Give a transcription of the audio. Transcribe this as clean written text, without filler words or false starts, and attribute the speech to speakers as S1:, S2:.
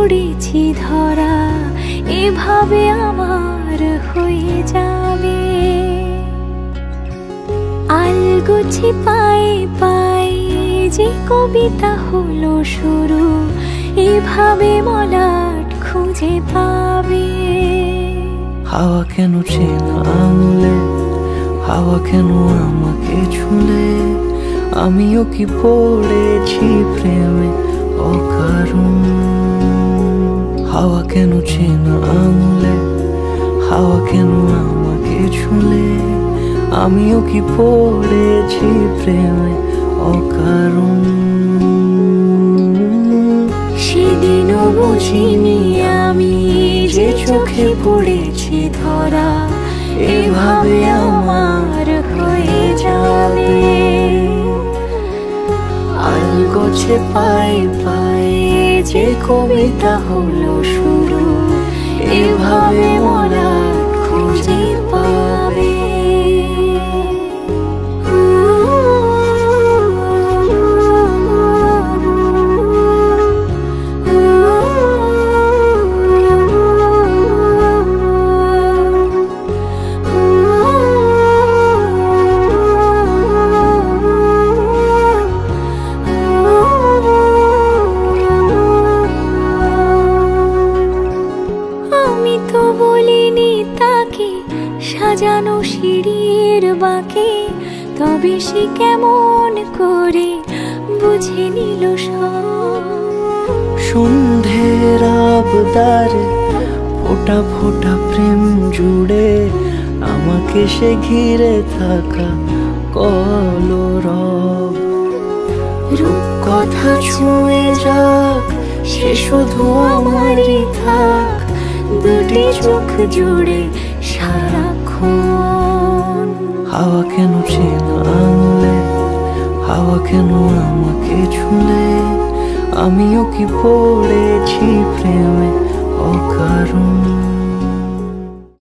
S1: পড়েছি ধরা, এভাবে আমার হয়ে যাবে। আলগোছে পায়ে পায়ে যে কবিতা হলো শুরু, এভাবে মলাট খুঁজে পাবে।
S2: হাওয়া কেন চেনা আঙুলে, হাওয়া কেন আমাকে ছুলে, আমিও কি পড়েছি প্রেমে অকারণ। হাওয়া কেন চেনা আঙুলে, হাওয়া কেন আমাকে ছুলে, আমিও কি পড়েছি প্রেমে অকারণ।
S1: সেদিনও বুঝিনি আমি যে চোখে পড়েছি ধরা, এভাবে আমার হয়ে যাবে।
S2: আলগোছে পায়ে পায়ে যে কবিতা হলো শুরু, এভাবে মলাট খুঁজে পাবে।
S1: সাজানো সিঁড়ির বাঁকে, তবে সে কেমন করে বুঝে নিল সব।
S2: সন্ধ্যের আবদারে ফোঁটা ফোঁটা প্রেম জুড়ে, আমাকে সে ঘিরে থাকা কলরব।
S1: রূপকথা ছুঁয়ে যাক, সে শুধু আমারই থাক, দুটি চোখ জুড়ে সারাক্ষণ।
S2: হাওয়া কেন চেনা আঙুলে, হাওয়া কেন আমাকে ছুলে, আমিও কি পড়েছি প্রেমে অকারণ।